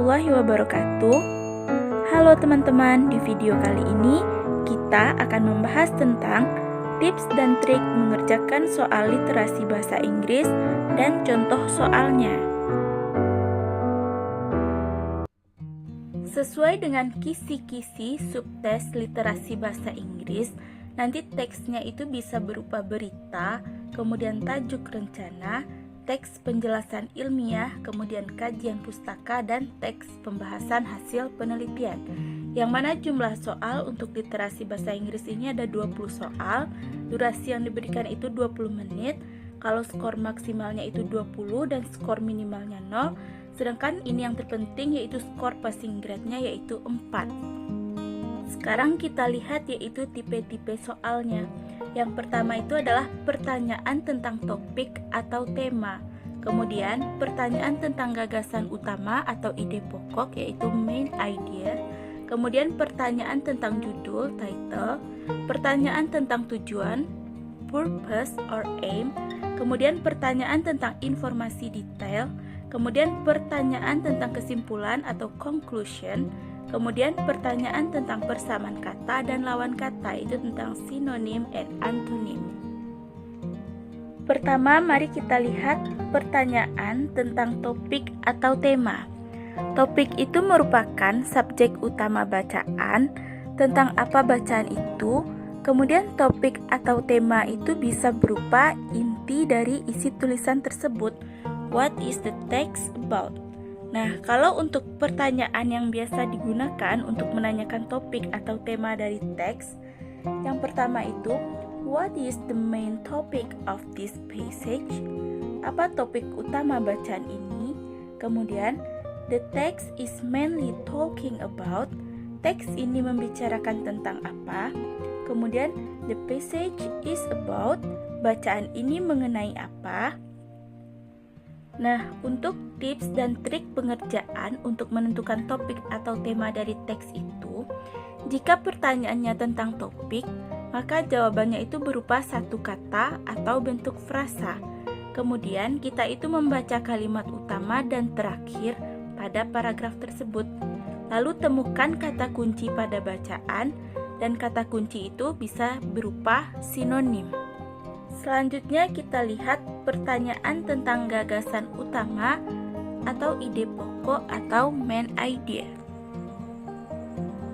warahmatullahi wabarakatuh. Halo teman-teman, di video kali ini kita akan membahas tentang tips dan trik mengerjakan soal literasi bahasa Inggris dan contoh soalnya. Sesuai dengan kisi-kisi subtes literasi bahasa Inggris, nanti teksnya itu bisa berupa berita, kemudian tajuk rencana, teks penjelasan ilmiah, kemudian kajian pustaka, dan teks pembahasan hasil penelitian. Yang mana jumlah soal untuk literasi bahasa Inggris ini ada 20 soal, durasi yang diberikan itu 20 menit, kalau skor maksimalnya itu 20 dan skor minimalnya 0, sedangkan ini yang terpenting yaitu skor passing grade-nya yaitu 4. Sekarang kita lihat yaitu tipe-tipe soalnya. Yang pertama itu adalah pertanyaan tentang topik atau tema. Kemudian pertanyaan tentang gagasan utama atau ide pokok yaitu main idea. Kemudian pertanyaan tentang judul, title. Pertanyaan tentang tujuan, purpose or aim. Kemudian pertanyaan tentang informasi detail. Kemudian pertanyaan tentang kesimpulan atau conclusion. Kemudian pertanyaan tentang persamaan kata dan lawan kata, itu tentang sinonim and antonym. Pertama, mari kita lihat pertanyaan tentang topik atau tema. Topik itu merupakan subjek utama bacaan, tentang apa bacaan itu. Kemudian topik atau tema itu bisa berupa inti dari isi tulisan tersebut. What is the text about? Nah, kalau untuk pertanyaan yang biasa digunakan untuk menanyakan topik atau tema dari teks, yang pertama itu, what is the main topic of this passage? Apa topik utama bacaan ini? Kemudian, the text is mainly talking about. Teks ini membicarakan tentang apa? Kemudian, the passage is about. Bacaan ini mengenai apa? Nah, untuk tips dan trik pengerjaan untuk menentukan topik atau tema dari teks itu, jika pertanyaannya tentang topik, maka jawabannya itu berupa satu kata atau bentuk frasa. Kemudian kita itu membaca kalimat utama dan terakhir pada paragraf tersebut. Lalu temukan kata kunci pada bacaan, dan kata kunci itu bisa berupa sinonim. Selanjutnya kita lihat pertanyaan tentang gagasan utama atau ide pokok atau main idea.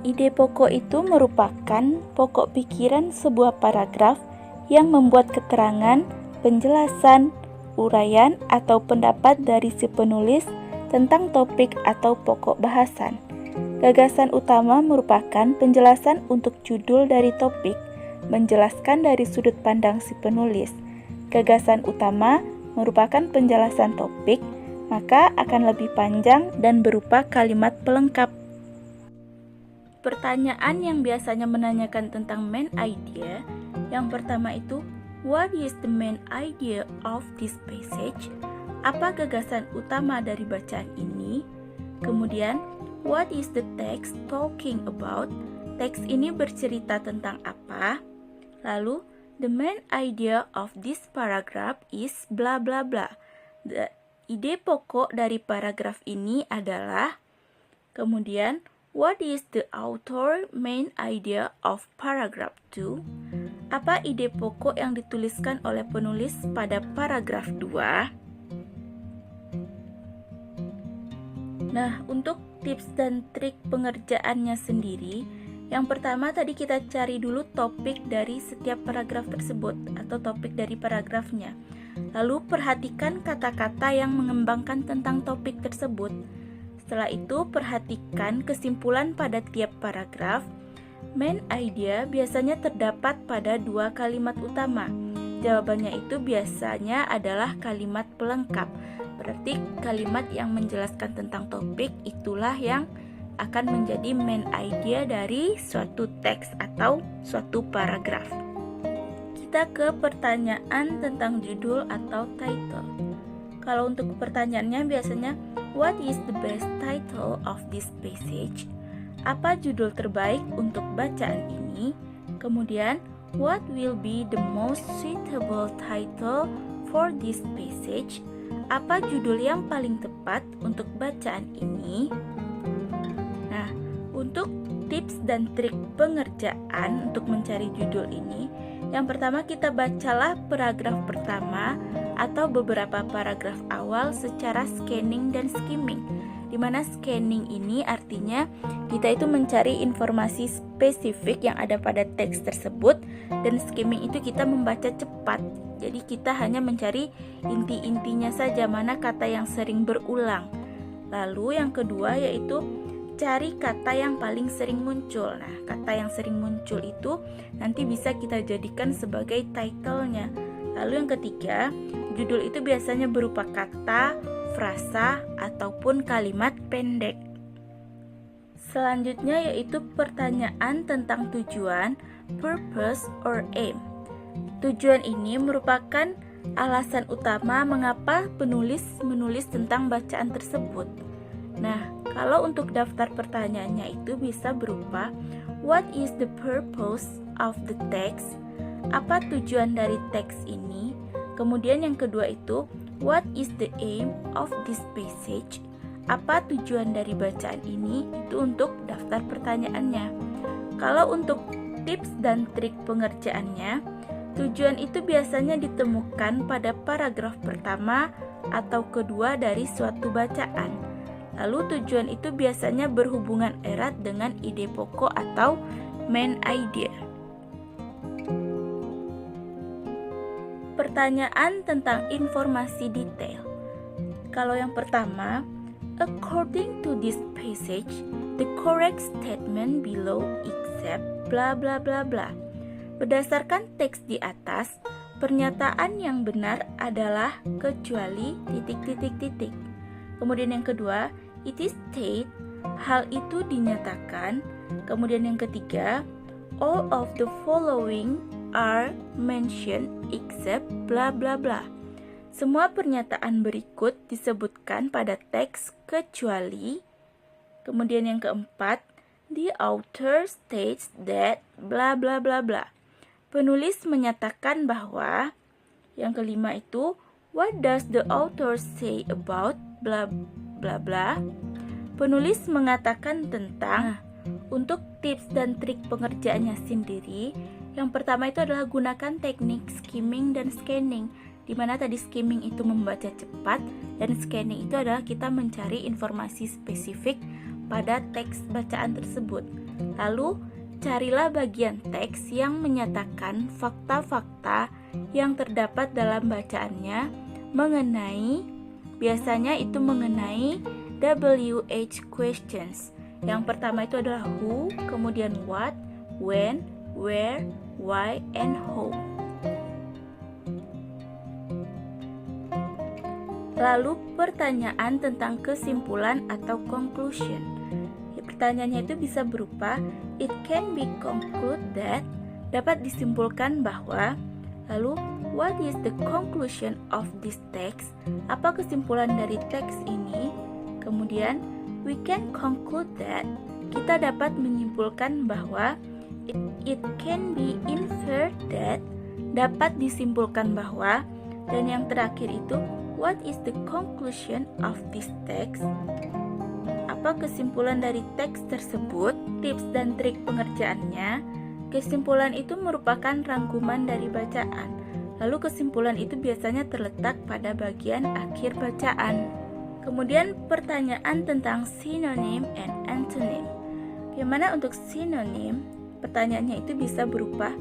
Ide pokok itu merupakan pokok pikiran sebuah paragraf yang membuat keterangan, penjelasan, uraian atau pendapat dari si penulis tentang topik atau pokok bahasan. Gagasan utama merupakan penjelasan untuk judul dari topik, menjelaskan dari sudut pandang si penulis. Gagasan utama merupakan penjelasan topik, maka akan lebih panjang dan berupa kalimat pelengkap. Pertanyaan yang biasanya menanyakan tentang main idea, yang pertama itu, what is the main idea of this passage? Apa gagasan utama dari bacaan ini? Kemudian, what is the text talking about? Teks ini bercerita tentang apa? Lalu, the main idea of this paragraph is bla bla bla. Ide pokok dari paragraf ini adalah, kemudian, what is the author main idea of paragraph 2? Apa ide pokok yang dituliskan oleh penulis pada paragraf 2? Nah, untuk tips dan trik pengerjaannya sendiri, yang pertama tadi kita cari dulu topik dari setiap paragraf tersebut atau topik dari paragrafnya. Lalu perhatikan kata-kata yang mengembangkan tentang topik tersebut. Setelah itu perhatikan kesimpulan pada tiap paragraf. Main idea biasanya terdapat pada 2 kalimat utama. Jawabannya itu biasanya adalah kalimat pelengkap. Berarti kalimat yang menjelaskan tentang topik itulah yang akan menjadi main idea dari suatu teks atau suatu paragraf. Kita ke pertanyaan tentang judul atau title. Kalau untuk pertanyaannya biasanya, what is the best title of this passage? Apa judul terbaik untuk bacaan ini? Kemudian, what will be the most suitable title for this passage? apa judul yang paling tepat untuk bacaan ini? Nah, untuk tips dan trik pengerjaan untuk mencari judul ini, yang pertama kita bacalah paragraf pertama atau beberapa paragraf awal secara scanning dan skimming. Dimana scanning ini artinya kita itu mencari informasi spesifik yang ada pada teks tersebut, dan skimming itu kita membaca cepat. Jadi kita hanya mencari inti-intinya saja, mana kata yang sering berulang. Lalu yang kedua yaitu cari kata yang paling sering muncul. Nah, kata yang sering muncul itu nanti bisa kita jadikan sebagai title-nya. Lalu yang ketiga, judul itu biasanya berupa kata, frasa, ataupun kalimat pendek. Selanjutnya yaitu pertanyaan tentang tujuan, purpose or aim. Tujuan ini merupakan alasan utama mengapa penulis menulis tentang bacaan tersebut. Nah, kalau untuk daftar pertanyaannya itu bisa berupa what is the purpose of the text? Apa tujuan dari teks ini? Kemudian yang kedua itu what is the aim of this passage? Apa tujuan dari bacaan ini? Itu untuk daftar pertanyaannya. Kalau untuk tips dan trik pengerjaannya, tujuan itu biasanya ditemukan pada paragraf pertama atau kedua dari suatu bacaan. Lalu tujuan itu biasanya berhubungan erat dengan ide pokok atau main idea. Pertanyaan tentang informasi detail. Kalau yang pertama, according to this passage, the correct statement below except bla bla bla bla. Berdasarkan teks di atas, pernyataan yang benar adalah kecuali titik titik titik. Kemudian yang kedua, it is state, hal itu dinyatakan. Kemudian yang ketiga, all of the following are mentioned except bla bla bla. Semua pernyataan berikut disebutkan pada teks kecuali. Kemudian yang keempat, the author states that bla bla bla bla. Penulis menyatakan bahwa. Yang kelima itu, what does the author say about bla bla bla. Penulis mengatakan tentang. Untuk tips dan trik pengerjaannya sendiri, yang pertama itu adalah gunakan teknik skimming dan scanning, di mana tadi skimming itu membaca cepat dan scanning itu adalah kita mencari informasi spesifik pada teks bacaan tersebut. Lalu carilah bagian teks yang menyatakan fakta-fakta yang terdapat dalam bacaannya biasanya itu mengenai WH questions. Yang pertama itu adalah who, kemudian what, when, where, why, and how. Lalu pertanyaan tentang kesimpulan atau conclusion. Pertanyaannya itu bisa berupa it can be concluded that, dapat disimpulkan bahwa. Lalu what is the conclusion of this text? Apa kesimpulan dari teks ini? Kemudian we can conclude that, kita dapat menyimpulkan bahwa. It can be inferred that, dapat disimpulkan bahwa. Dan yang terakhir itu what is the conclusion of this text? Apa kesimpulan dari teks tersebut? Tips dan trik pengerjaannya. Kesimpulan itu merupakan rangkuman dari bacaan. Lalu kesimpulan itu biasanya terletak pada bagian akhir bacaan. Kemudian pertanyaan tentang synonym and antonym. Bagaimana untuk synonym? Pertanyaannya itu bisa berupa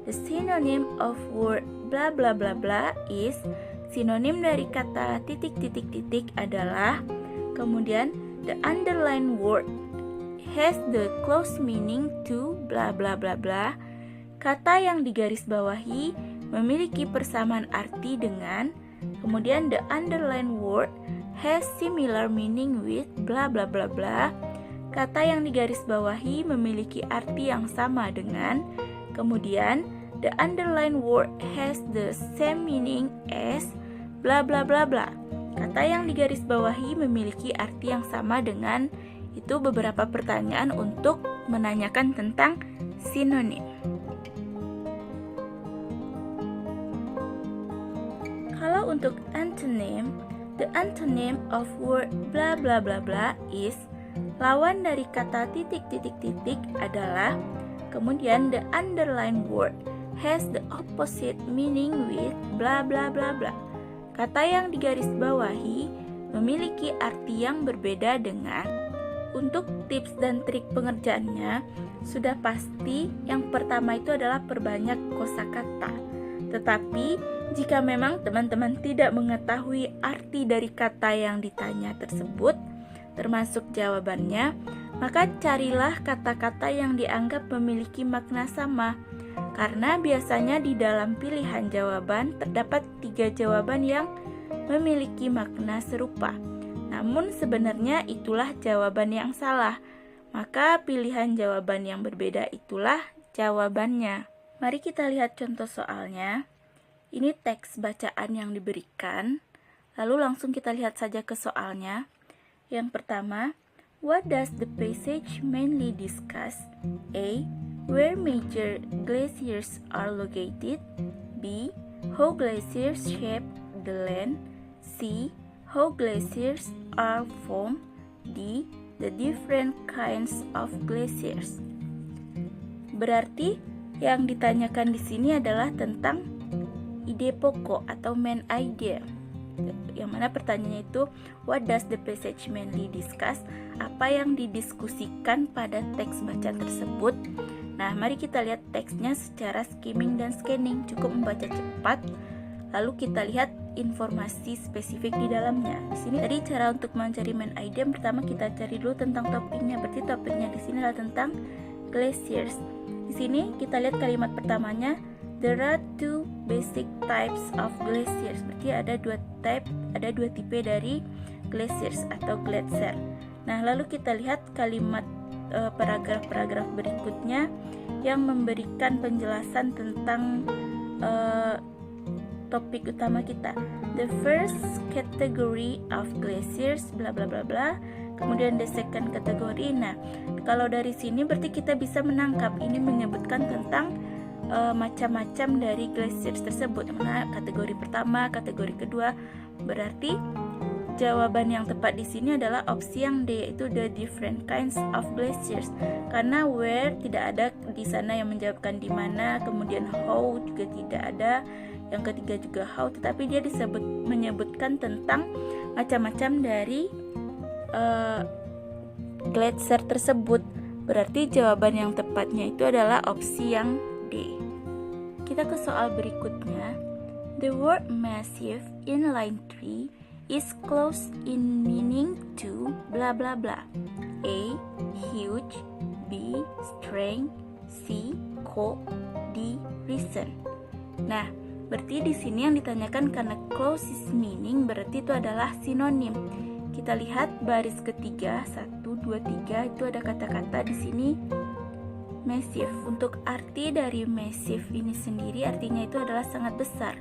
the synonym of word bla bla bla bla is. Sinonim dari kata titik titik titik adalah. Kemudian the underlined word has the close meaning to bla bla bla bla. Kata yang digarisbawahi memiliki persamaan arti dengan. Kemudian the underlined word has similar meaning with bla bla bla bla. Kata yang digarisbawahi memiliki arti yang sama dengan. Kemudian the underlined word has the same meaning as bla bla bla bla. Kata yang digarisbawahi memiliki arti yang sama dengan. Itu beberapa pertanyaan untuk menanyakan tentang sinonim. Kalau untuk antonym, The antonym of word bla bla bla bla is, lawan dari kata titik titik titik adalah, kemudian the underlined word has the opposite meaning with bla bla bla bla. Kata yang digarisbawahi memiliki arti yang berbeda dengan. Untuk tips dan trik pengerjaannya, sudah pasti yang pertama itu adalah perbanyak kosakata. Tetapi jika memang teman-teman tidak mengetahui arti dari kata yang ditanya tersebut, termasuk jawabannya, maka carilah kata-kata yang dianggap memiliki makna sama. Karena biasanya di dalam pilihan jawaban terdapat 3 jawaban yang memiliki makna serupa. Namun sebenarnya itulah jawaban yang salah. Maka pilihan jawaban yang berbeda itulah jawabannya. Mari kita lihat contoh soalnya. Ini teks bacaan yang diberikan. Lalu langsung kita lihat saja ke soalnya. Yang pertama, what does the passage mainly discuss? A. Where major glaciers are located. B. How glaciers shape the land. C. How glaciers are formed. D. The different kinds of glaciers. Berarti yang ditanyakan di sini adalah tentang ide pokok atau main idea. Yang mana pertanyaannya itu, what does the passage mainly discuss? Apa yang didiskusikan pada teks baca tersebut? Nah, mari kita lihat teksnya secara skimming dan scanning. Cukup membaca cepat. Lalu kita lihat informasi spesifik di dalamnya. Di sini tadi cara untuk mencari main idea, pertama kita cari dulu tentang topiknya. Berarti topiknya di sini adalah tentang glaciers. Di sini kita lihat kalimat pertamanya, there are 2 basic types of glaciers. Berarti ada 2 tipe dari glaciers atau glacier. Nah, lalu kita lihat kalimat paragraf-paragraf berikutnya yang memberikan penjelasan tentang topik utama kita. The first category of glaciers bla bla bla bla. Kemudian the second category. Nah, kalau dari sini berarti kita bisa menangkap ini menyebutkan tentang macam-macam dari glaciers tersebut. Mana kategori pertama, kategori kedua. Berarti jawaban yang tepat di sini adalah opsi yang D, yaitu the different kinds of glaciers. Karena where tidak ada di sana yang menjawabkan di mana, kemudian how juga tidak ada. Yang ketiga juga how, tetapi dia menyebutkan tentang macam-macam dari glacier tersebut. Berarti jawaban yang tepatnya itu adalah opsi yang D. Kita ke soal berikutnya. The word massive in line 3 is close in meaning to bla bla bla. A. Huge. B. Strength. C. Co. D. Reason. Nah, berarti di sini yang ditanyakan karena closest meaning berarti itu adalah sinonim. Kita lihat baris ketiga 1, 2, 3 itu ada kata-kata di sini massive. Untuk arti dari massive ini sendiri artinya itu adalah sangat besar.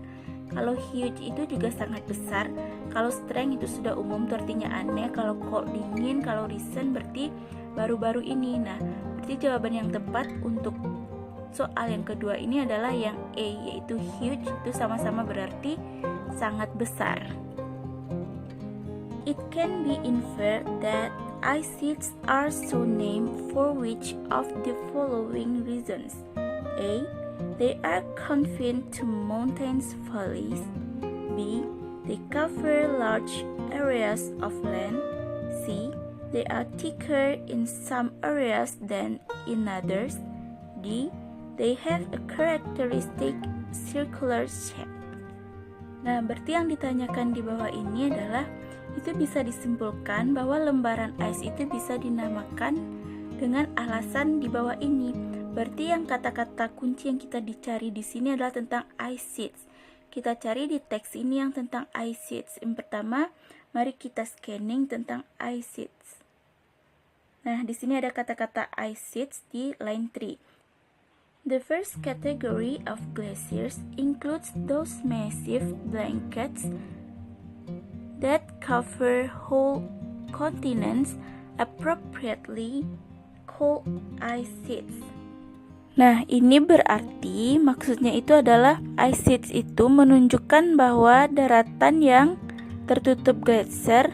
Kalau huge itu juga sangat besar. Kalau strength itu sudah umum, itu artinya aneh. Kalau cold dingin, kalau recent berarti baru-baru ini. Nah, berarti jawaban yang tepat untuk soal yang kedua ini adalah yang A, yaitu huge. Itu sama-sama berarti sangat besar. It can be inferred that ice sheets are so named for which of the following reasons? A. They are confined to mountains valleys. B. They cover large areas of land. C. They are thicker in some areas than in others. D. They have a characteristic circular shape. Nah, berarti yang ditanyakan di bawah ini adalah itu bisa disimpulkan bahwa lembaran ice itu bisa dinamakan dengan alasan di bawah ini. Berarti yang kata-kata kunci yang kita dicari di sini adalah tentang ice sheets. Kita cari di teks ini yang tentang ice sheets. Yang pertama, mari kita scanning tentang ice sheets. Nah, di sini ada kata-kata ice sheets di line 3. The first category of glaciers includes those massive blankets that cover whole continents, appropriately called ice sheets. Nah, ini berarti maksudnya itu adalah ice sheets itu menunjukkan bahwa daratan yang tertutup gletser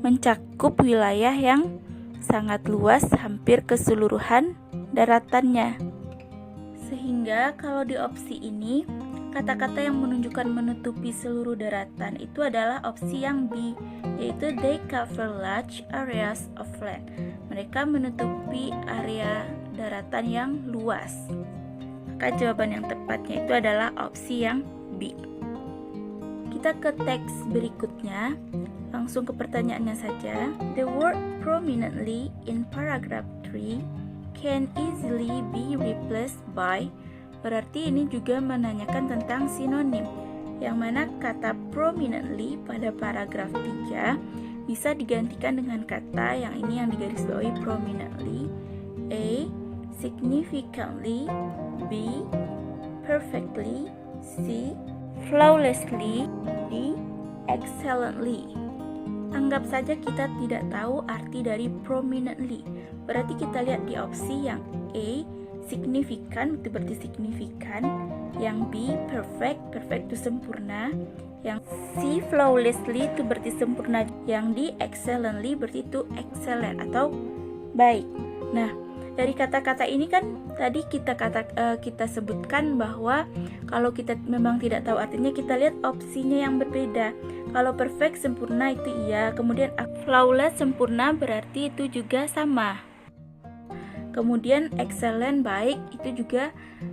mencakup wilayah yang sangat luas, hampir keseluruhan daratannya. Sehingga kalau di opsi ini, kata-kata yang menunjukkan menutupi seluruh daratan itu adalah opsi yang B, yaitu they cover large areas of land. Mereka menutupi area daratan yang luas. Maka jawaban yang tepatnya itu adalah opsi yang B. Kita ke teks berikutnya, langsung ke pertanyaannya saja. The word prominently in paragraph 3 can easily be replaced by, berarti ini juga menanyakan tentang sinonim, yang mana kata prominently pada paragraf 3 bisa digantikan dengan kata yang ini yang digarisbawahi prominently. A. Significantly. B. Perfectly. C. Flawlessly. D. Excellently. Anggap saja kita tidak tahu arti dari prominently. Berarti kita lihat di opsi yang A, signifikan, itu berarti signifikan. Yang B, perfect, perfect itu sempurna. Yang C, flawlessly itu berarti sempurna. Yang D, excellently berarti itu excellent atau baik. Nah, dari kata-kata ini kan tadi kita sebutkan bahwa kalau kita memang tidak tahu artinya, kita lihat opsinya yang berbeda. Kalau perfect sempurna itu iya, kemudian flawless sempurna berarti itu juga sama. Kemudian excellent baik itu juga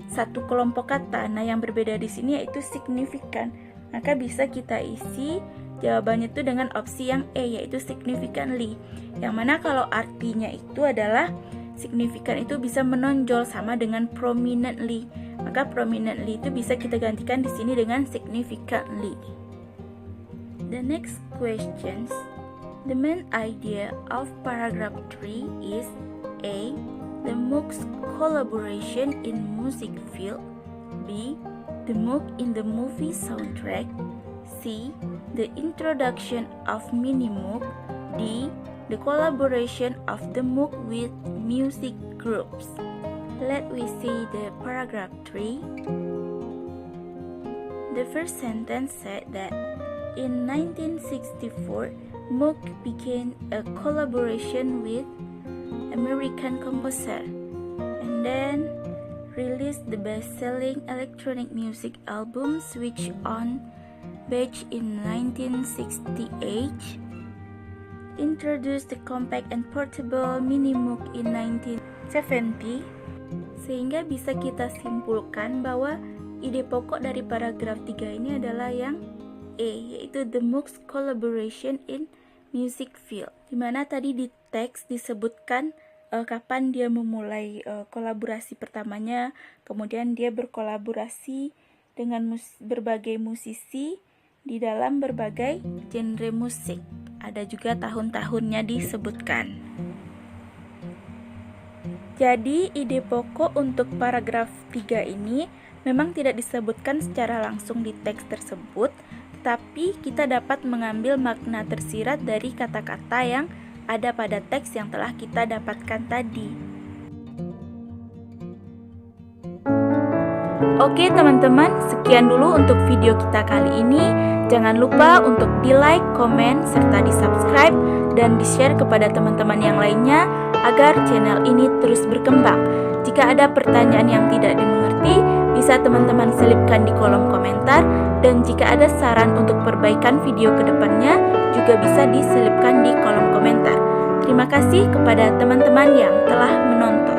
satu kelompok kata. Nah, yang berbeda di sini yaitu signifikan. Maka bisa kita isi jawabannya itu dengan opsi yang E, yaitu significantly. Yang mana kalau artinya itu adalah signifikan itu bisa menonjol sama dengan prominently. Maka prominently itu bisa kita gantikan di sini dengan significantly. The next questions. The main idea of paragraph 3 is A. The MOOC's collaboration in music field. B. The MOOC in the movie soundtrack. C. The introduction of mini MOOC. D. The collaboration of the MOOC with music groups. Let we see the paragraph 3. The first sentence said that in 1964, MOOC began a collaboration with American composer and then released the best-selling electronic music album Switch On Beach in 1968, introduced the compact and portable mini MOOC in 1970, sehingga bisa kita simpulkan bahwa ide pokok dari paragraf 3 ini adalah yang E, yaitu the MOOC's collaboration in music field, dimana tadi di teks disebutkan kapan dia memulai kolaborasi pertamanya, kemudian dia berkolaborasi dengan berbagai musisi di dalam berbagai genre musik. Ada juga tahun-tahunnya disebutkan. Jadi ide pokok untuk paragraf 3 ini memang tidak disebutkan secara langsung di teks tersebut, tapi kita dapat mengambil makna tersirat dari kata-kata yang ada pada teks yang telah kita dapatkan tadi. Oke teman-teman, sekian dulu untuk video kita kali ini. Jangan lupa untuk di-like, komen, serta di-subscribe dan di-share kepada teman-teman yang lainnya agar channel ini terus berkembang. Jika ada pertanyaan yang tidak dimengerti, bisa teman-teman selipkan di kolom komentar, dan jika ada saran untuk perbaikan video kedepannya juga bisa diselipkan di kolom komentar. Terima kasih kepada teman-teman yang telah menonton.